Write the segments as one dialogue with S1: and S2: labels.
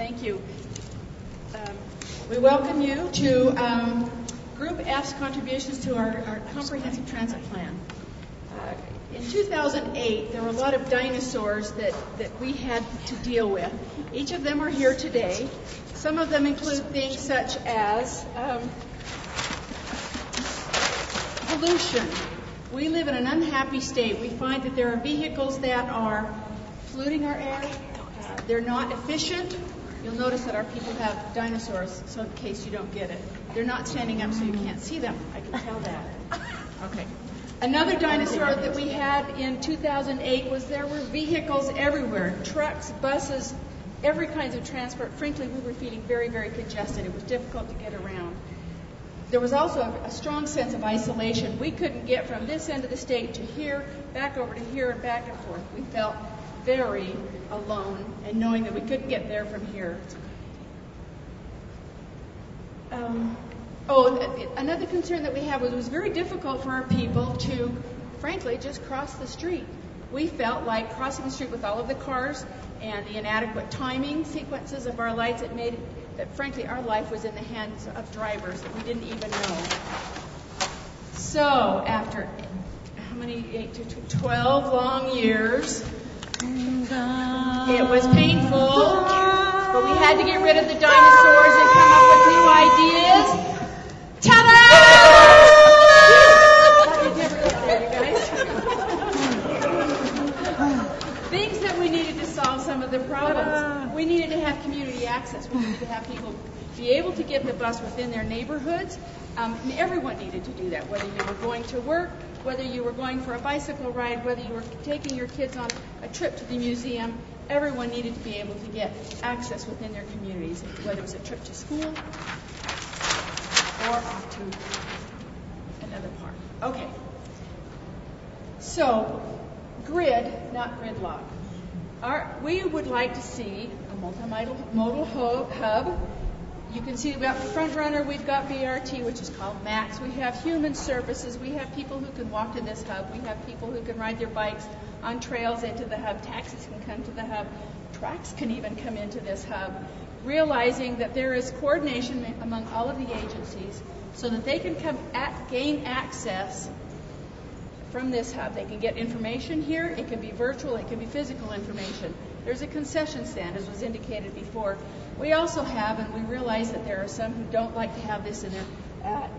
S1: Thank you. We welcome you to Group F's contributions to our comprehensive transit plan. In 2008, there were a lot of dinosaurs that we had to deal with. Each of them are here today. Some of them include things such as pollution. We live in an unhappy state. We find that there are vehicles that are polluting our air. They're not efficient. You'll notice that our people have dinosaurs, so in case you don't get it. They're not standing up so you can't see them. I can tell that. Okay. Another dinosaur that we had in 2008 was there were vehicles everywhere. Trucks, buses, every kind of transport. Frankly, we were feeling very, very congested. It was difficult to get around. There was also a strong sense of isolation. We couldn't get from this end of the state to here, back over to here, and back and forth. We felt very alone, and knowing that we couldn't get there from here. Another concern that we had was it was very difficult for our people to, frankly, just cross the street. We felt like crossing the street with all of the cars and the inadequate timing sequences of our lights, it made it that, frankly, our life was in the hands of drivers that we didn't even know. So, after how many, 8 to 12 long years, it was painful, but we had to get rid of the dinosaurs and come up with new ideas. Ta-da! You'd never get there, you guys. Things that we needed to solve some of the problems. We needed to have community access. We needed to have people be able to get the bus within their neighborhoods. Everyone needed to do that, whether you were going to work, whether you were going for a bicycle ride, whether you were taking your kids on a trip to the museum. Everyone needed to be able to get access within their communities, whether it was a trip to school or off to another park. Okay. So, grid, not gridlock. We would like to see a multimodal hub. You can see we've got front runner, we've got BRT, which is called MAX. We have human services. We have people who can walk to this hub. We have people who can ride their bikes on trails into the hub. Taxis can come to the hub. Trucks can even come into this hub. Realizing that there is coordination among all of the agencies so that they can gain access from this hub. They can get information here. It can be virtual. It can be physical information. There's a concession stand, as was indicated before. We also have, and we realize that there are some who don't like to have this in their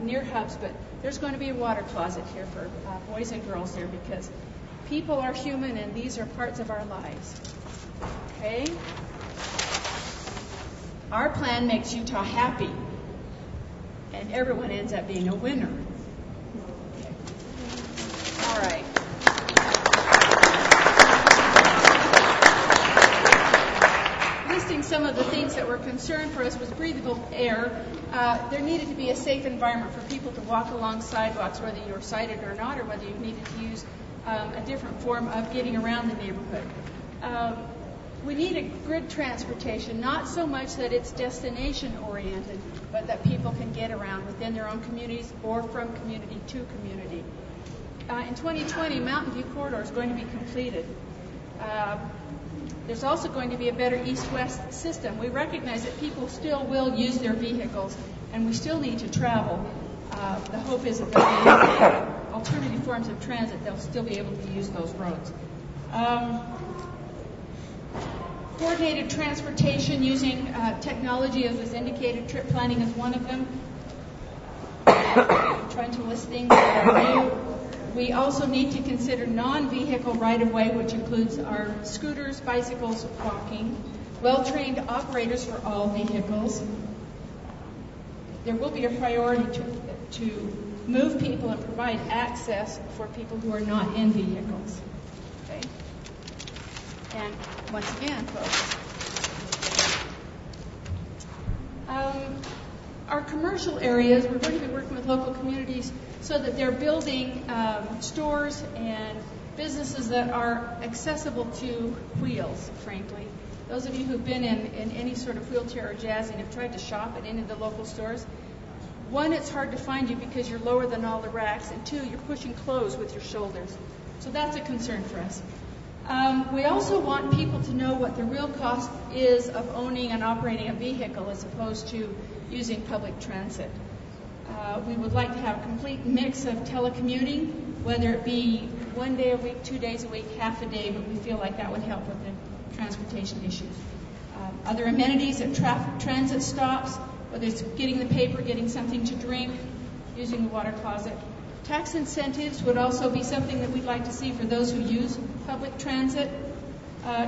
S1: near hubs, but there's going to be a water closet here for boys and girls here because people are human and these are parts of our lives. Okay? Our plan makes Utah happy, and everyone ends up being a winner. Okay. All right. Some of the things that were concerned for us was breathable air. There needed to be a safe environment for people to walk along sidewalks, whether you were sighted or not, or whether you needed to use a different form of getting around the neighborhood. We need a grid transportation, not so much that it's destination-oriented, but that people can get around within their own communities or from community to community. In 2020, Mountain View Corridor is going to be completed. There's also going to be a better east-west system. We recognize that people still will use their vehicles, and we still need to travel. The hope is that there'll be alternative forms of transit. They'll still be able to use those roads. Coordinated transportation using technology, as was indicated. Trip planning is one of them. Trying to list things that are new. We also need to consider non-vehicle right-of-way, which includes our scooters, bicycles, walking, well-trained operators for all vehicles. There will be a priority to move people and provide access for people who are not in vehicles. Okay? And once again, folks, our commercial areas, we're going to be working with local communities so that they're building stores and businesses that are accessible to wheels, frankly. Those of you who've been in any sort of wheelchair or jazzing have tried to shop at any of the local stores. One, it's hard to find you because you're lower than all the racks, and two, you're pushing clothes with your shoulders. So that's a concern for us. We also want people to know what the real cost is of owning and operating a vehicle as opposed to using public transit. We would like to have a complete mix of telecommuting, whether it be 1 day a week, 2 days a week, half a day, but we feel like that would help with the transportation issues. Other amenities at transit stops, whether it's getting the paper, getting something to drink, using the water closet. Tax incentives would also be something that we'd like to see for those who use public transit.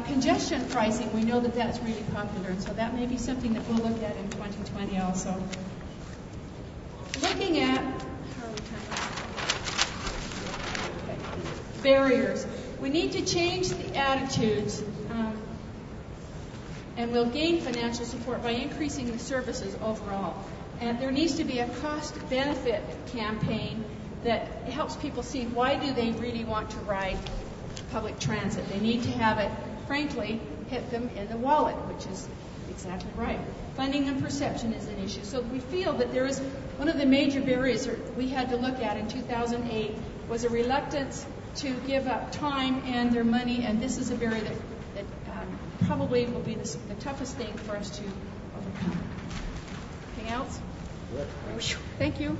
S1: Congestion pricing, we know that that's really popular, and so that may be something that we'll look at in 2020 also. Looking at barriers, we need to change the attitudes, and we'll gain financial support by increasing the services overall. And there needs to be a cost-benefit campaign that helps people see why do they really want to ride public transit. They need to have it, frankly, hit them in the wallet, which is exactly right. Funding and perception is an issue. So we feel that there is one of the major barriers that we had to look at in 2008 was a reluctance to give up time and their money, and this is a barrier that probably will be the toughest thing for us to overcome. Anything else? Thank you.